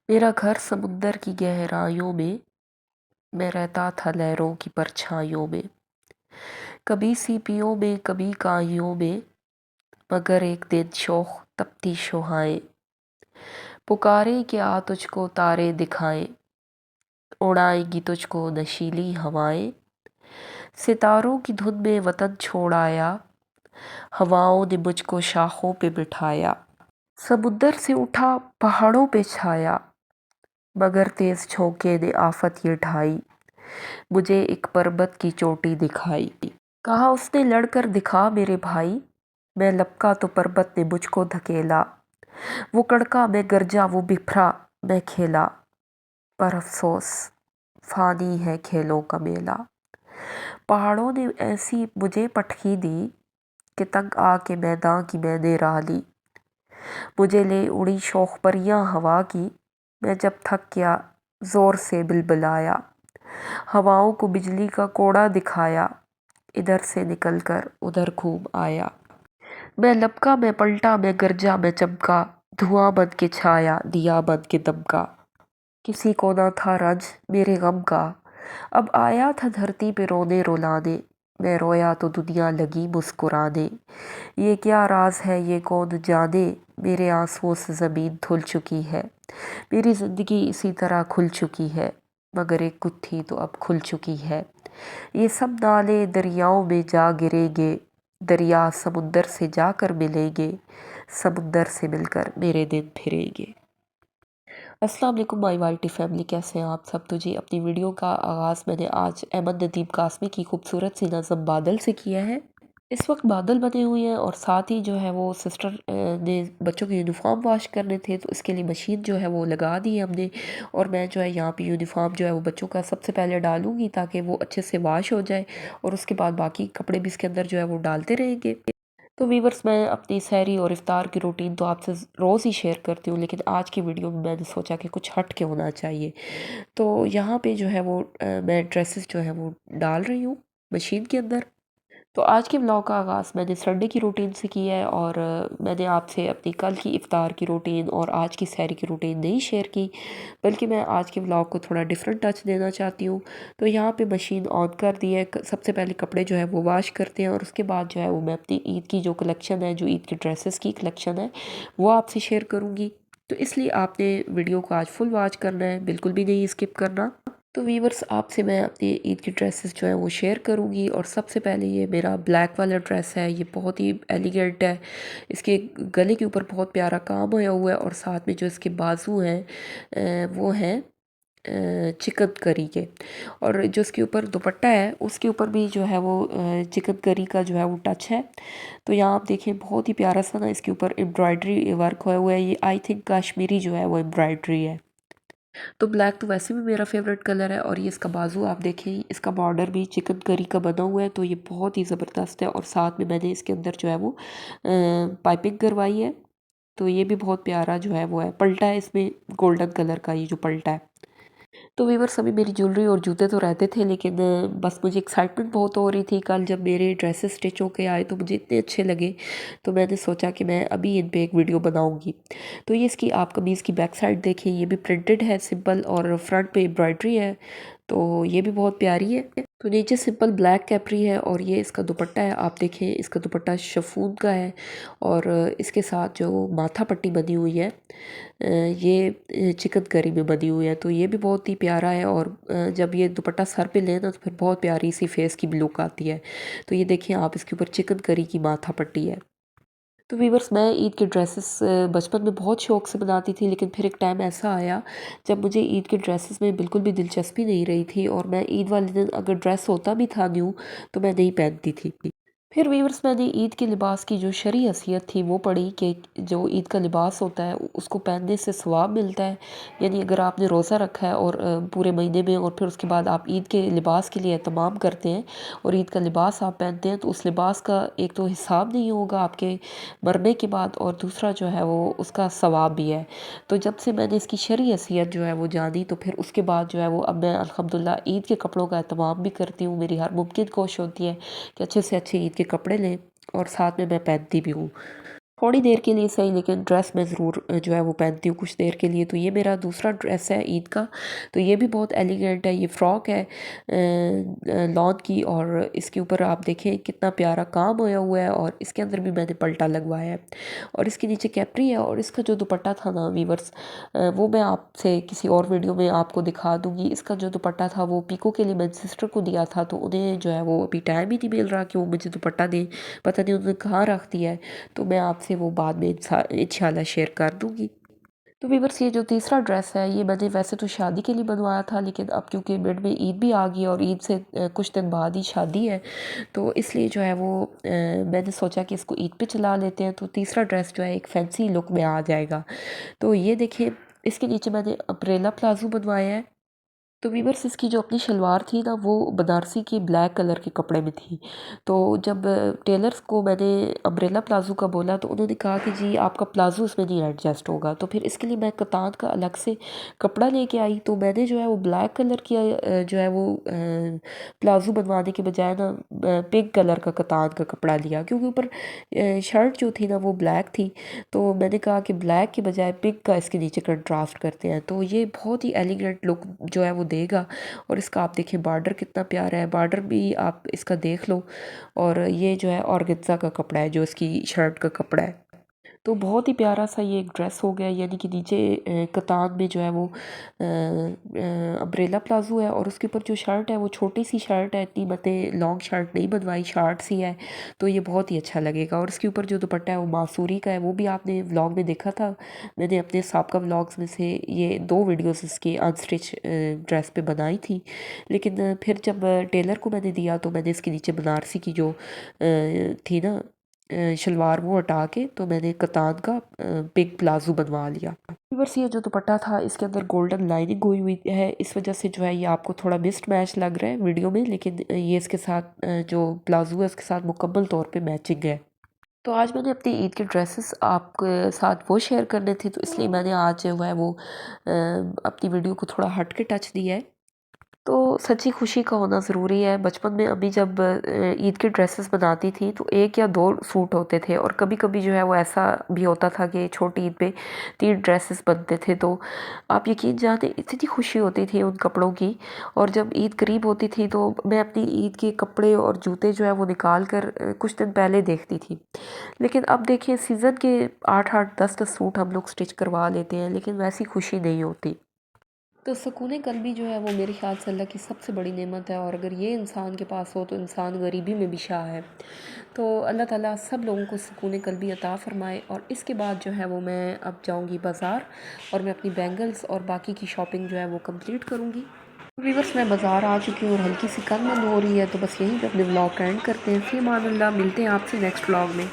मेरा घर समुंदर की गहराइयों में, मैं रहता था लहरों की परछाइयों में। कभी सीपियों में कभी काइयों में, मगर एक दिन शौख तपती शुहाएं पुकारे कि आ तुझको तारे दिखाएं, उड़ाएंगी तुझको नशीली हवाएं। सितारों की धुन में वतन छोड़ आया, हवाओं ने मुझको शाखों पे बिठाया। समुंदर से उठा पहाड़ों पे छाया, मगर तेज झोंके ने आफत ये ढाई, मुझे एक पर्वत की चोटी दिखाई। कहा उसने लड़कर दिखा मेरे भाई, मैं लपका तो पर्वत ने मुझको धकेला। वो कड़का मैं गरजा, वो बिफरा मैं खेला, पर अफसोस फानी है खेलों का मेला। पहाड़ों ने ऐसी मुझे पटखी दी कि तंग आके मैदान की मैंने राह ली। मुझे ले उड़ी शौख परियां हवा की, मैं जब थक गया जोर से बिलबिलाया। हवाओं को बिजली का कोड़ा दिखाया, इधर से निकलकर उधर घूम आया। मैं लपका मैं पलटा मैं गरजा मैं चमका, धुआं बन के छाया दिया बन के दमका। किसी को ना था रंज मेरे गम का, अब आया था धरती पे रोने रुलाने। मैं रोया तो दुनिया लगी मुस्कुराने। ये क्या राज है ये कौन जाने, मेरे आंसुओं से ज़मीन धुल चुकी है। मेरी ज़िंदगी इसी तरह खुल चुकी है, मगर एक गुत्थी तो अब खुल चुकी है। ये सब नाले दरियाओं में जा गिरेंगे, दरिया समुंदर से जाकर मिलेंगे, समुंदर से मिलकर मेरे दिन फिरेंगे। अस्सलाम वालेकुम माय वाइटी फैमिली, कैसे हैं आप सब। तो जी अपनी वीडियो का आगाज़ मैंने आज अहमद नदीम कासमी की खूबसूरत सी नज़म बादल से किया है। इस वक्त बादल बने हुए हैं और साथ ही जो है वो सिस्टर ने बच्चों के यूनिफॉर्म वॉश करने थे, तो इसके लिए मशीन जो है वो लगा दी है हमने। और मैं जो है यहाँ पे यूनिफॉर्म जो है वो बच्चों का सबसे पहले डालूंगी ताकि वो अच्छे से वॉश हो जाए, और उसके बाद बाकी कपड़े भी इसके अंदर जो है वो डालते रहेंगे। तो वीवर्स, मैं अपनी सहरी और इफ्तार की रूटीन तो आपसे रोज़ ही शेयर करती हूँ, लेकिन आज की वीडियो में मैंने सोचा कि कुछ हट के होना चाहिए। तो यहाँ पे जो है वो मैं ड्रेसेस जो है वो डाल रही हूँ मशीन के अंदर। तो आज के व्लॉग का आगाज़ मैंने संडे की रूटीन से किया है, और मैंने आपसे अपनी कल की इफ़्तार की रूटीन और आज की सहरी की रूटीन नहीं शेयर की, बल्कि मैं आज के व्लॉग को थोड़ा डिफरेंट टच देना चाहती हूँ। तो यहाँ पे मशीन ऑन कर दी है, सबसे पहले कपड़े जो है वो वॉश करते हैं, और उसके बाद जो है वो मैं अपनी ईद की जो कलेक्शन है, जो ईद की ड्रेसेस की कलेक्शन है, वो आपसे शेयर करूँगी। तो इसलिए आपने वीडियो को आज फुल वॉच करना है, बिल्कुल भी नहीं स्किप करना। तो वीवर्स, आपसे मैं अपनी ईद की ड्रेसेस जो है वो शेयर करूँगी, और सबसे पहले ये मेरा ब्लैक वाला ड्रेस है। ये बहुत ही एलिगेंट है, इसके गले के ऊपर बहुत प्यारा काम होया हुआ है, और साथ में जो इसके बाजू हैं वो हैं चिकन करी के, और जो इसके ऊपर दुपट्टा है उसके ऊपर भी जो है वो चिकन करी का जो है वो टच है। तो यहाँ आप देखें बहुत ही प्यारा सा ना इसके ऊपर एम्ब्रॉयडरी वर्क होया हुआ है। ये आई थिंक कश्मीरी जो है वो एम्ब्रॉयडरी है। तो ब्लैक तो वैसे भी मेरा फेवरेट कलर है, और ये इसका बाजू आप देखें, इसका बॉर्डर भी चिकन करी का बना हुआ है, तो ये बहुत ही ज़बरदस्त है। और साथ में मैंने इसके अंदर जो है वो पाइपिंग करवाई है, तो ये भी बहुत प्यारा जो है वो है। पल्टा है इसमें गोल्डन कलर का, ये जो पल्टा है। तो वीवर्स, अभी मेरी ज्वेलरी और जूते तो रहते थे, लेकिन बस मुझे एक्साइटमेंट बहुत हो रही थी। कल जब मेरे ड्रेसेस स्टिच होके आए तो मुझे इतने अच्छे लगे, तो मैंने सोचा कि मैं अभी इन पे एक वीडियो बनाऊंगी। तो ये इसकी आप कमीज़ की बैक साइड देखें, ये भी प्रिंटेड है सिंपल, और फ्रंट पे एम्ब्रॉयडरी है, तो ये भी बहुत प्यारी है। तो नीचे सिंपल ब्लैक कैपरी है, और ये इसका दुपट्टा है। आप देखें इसका दुपट्टा शिफॉन का है, और इसके साथ जो माथा पट्टी बनी हुई है ये चिकन करी में बनी हुई है, तो ये भी बहुत ही प्यारा है। और जब ये दुपट्टा सर पे लेना तो फिर बहुत प्यारी सी फेस की भी लुक आती है। तो ये देखिए आप, इसके ऊपर चिकन करी की माथा पट्टी है। तो वीवर्स, मैं ईद के ड्रेसेस बचपन में बहुत शौक से बनाती थी, लेकिन फिर एक टाइम ऐसा आया जब मुझे ईद के ड्रेसेस में बिल्कुल भी दिलचस्पी नहीं रही थी, और मैं ईद वाले दिन अगर ड्रेस होता भी था न्यू, तो मैं नहीं पहनती थी। फिर वीवर्स, मैंने ईद के लिबास की जो शरई हसीयत थी वो पढ़ी कि जो ईद का लिबास होता है उसको पहनने से सवाब मिलता है। यानी अगर आपने रोज़ा रखा है और पूरे महीने में, और फिर उसके बाद आप ईद के लिबास के लिए एहतमाम करते हैं और ईद का लिबास आप पहनते हैं, तो उस लिबास का एक तो हिसाब नहीं होगा आपके मरने के बाद, और दूसरा जो है वो उसका सवाब भी है। तो जब से मैंने इसकी शरई हसीयत जो है वो जानी, तो फिर उसके बाद जो है वो अब मैं अल्हम्दुलिल्लाह ईद के कपड़ों का एहतमाम भी करती हूँ। मेरी हर मुमकिन कोशिश होती है कि अच्छे से अच्छे ईद के कपड़े लें, और साथ में मैं पहनती भी हूँ। थोड़ी देर के लिए सही, लेकिन ड्रेस मैं ज़रूर जो है वो पहनती हूँ कुछ देर के लिए। तो ये मेरा दूसरा ड्रेस है ईद का। तो ये भी बहुत एलिगेंट है, ये फ़्रॉक है लॉन की, और इसके ऊपर आप देखें कितना प्यारा काम होया हुआ है, और इसके अंदर भी मैंने पल्टा लगवाया है, और इसके नीचे कैप्री है। और इसका जो दुपट्टा था ना वीवर्स, वो मैं आपसे किसी और वीडियो में आपको दिखा दूँगी। इसका जो दुपट्टा था वो पीको के लिए मैंने सिस्टर को दिया था, तो उन्हें जो है वो अभी टाइम ही नहीं मिल रहा कि वो मुझे दुपट्टा दें, पता नहीं उन्होंने कहाँ रख दिया है। तो मैं आपसे वो बाद में इंशाल्लाह शेयर कर दूँगी। तो वीवर्स, ये जो तीसरा ड्रेस है ये मैंने वैसे तो शादी के लिए बनवाया था, लेकिन अब क्योंकि मिड में ईद भी आ गई है और ईद से कुछ दिन बाद ही शादी है, तो इसलिए जो है वो मैंने सोचा कि इसको ईद पे चला लेते हैं। तो तीसरा ड्रेस जो है एक फैंसी लुक में आ जाएगा। तो ये देखिए, इसके नीचे मैंने अम्ब्रेला प्लाजो बनवाया है। तो वीवर्स, इसकी जो अपनी शलवार थी ना वो बनारसी की ब्लैक कलर के कपड़े में थी। तो जब टेलर्स को मैंने अम्ब्रेला प्लाजो का बोला तो उन्होंने कहा कि जी आपका प्लाजो इसमें नहीं एडजस्ट होगा। तो फिर इसके लिए मैं कतान का अलग से कपड़ा लेके आई। तो मैंने जो है वो ब्लैक कलर की जो है वो प्लाजो बनवाने के बजाय ना पिंक कलर का कतान का कपड़ा लिया, क्योंकि ऊपर शर्ट जो थी ना वो ब्लैक थी। तो मैंने कहा कि ब्लैक के बजाय पिंक का इसके नीचे कंट्रास्ट करते हैं, तो ये बहुत ही एलिगेंट लुक जो है वो देगा। और इसका आप देखिए बॉर्डर कितना प्यारा है, बॉर्डर भी आप इसका देख लो। और ये जो है ऑर्गेन्जा का कपड़ा है जो इसकी शर्ट का कपड़ा है। तो बहुत ही प्यारा सा ये एक ड्रेस हो गया, यानी कि नीचे कतान में जो है वो अम्ब्रेला प्लाजो है, और उसके ऊपर जो शर्ट है वो छोटी सी शर्ट है, इतनी मतलब लॉन्ग शर्ट नहीं बनवाई, शॉर्ट सी है। तो ये बहुत ही अच्छा लगेगा। और इसके ऊपर जो दुपट्टा है वो मासूरी का है, वो भी आपने व्लॉग में देखा था। मैंने अपने साबका व्लॉग्स में से ये 2 वीडियोस इसके अनस्टिच ड्रेस पे बनाई थी। लेकिन फिर जब टेलर को मैंने दिया तो मैंने इसके नीचे बनारसी की जो थी ना शलवार, वो हटा के तो मैंने कतान का बिग प्लाजो बनवा लिया। व्यूअर्स, ये जो दुपट्टा था इसके अंदर गोल्डन लाइनिंग हुई हुई है, इस वजह से जो है ये आपको थोड़ा मिस्ड मैच लग रहा है वीडियो में, लेकिन ये इसके साथ जो प्लाजो है उसके साथ मुकम्मल तौर पे मैचिंग है। तो आज मैंने अपनी ईद के ड्रेसेस आपके साथ वो शेयर करने थे, तो इसलिए मैंने आज जो है वो अपनी वीडियो को थोड़ा हट के टच दिया है। तो सच्ची खुशी का होना ज़रूरी है। बचपन में अम्मी जब ईद की ड्रेसेस बनाती थी तो 1 या 2 सूट होते थे, और कभी-कभी जो है वो ऐसा भी होता था कि छोटी ईद पे 3 ड्रेसेस बनते थे। तो आप यकीन जाने इतनी खुशी होती थी उन कपड़ों की। और जब ईद करीब होती थी तो मैं अपनी ईद के कपड़े और जूते जो है वो निकाल कर कुछ दिन पहले देखती थी। लेकिन अब देखिए सीज़न के 8-8 10-10 सूट हम लोग स्टिच करवा लेते हैं, लेकिन वैसी खुशी नहीं होती। तो सुकून क़ल्बी जो है वो मेरे ख़्याल से अल्लाह की सबसे बड़ी नेमत है, और अगर ये इंसान के पास हो तो इंसान गरीबी में भी शाह है। तो अल्लाह ताला सब लोगों को सुकून क़ल्बी अता फ़रमाए। और इसके बाद जो है वो मैं अब जाऊंगी बाज़ार, और मैं अपनी बैंगल्स और बाकी की शॉपिंग जो है वो कंप्लीट करूंगी। व्यूअर्स, मैं बाज़ार आ चुकी हूँ और हल्की सी कन बंद हो रही है, तो बस यहीं पे अपने व्लॉग का एंड करते हैं। फ़ी अमान अल्लाह, मिलते हैं आपसे नेक्स्ट व्लॉग में।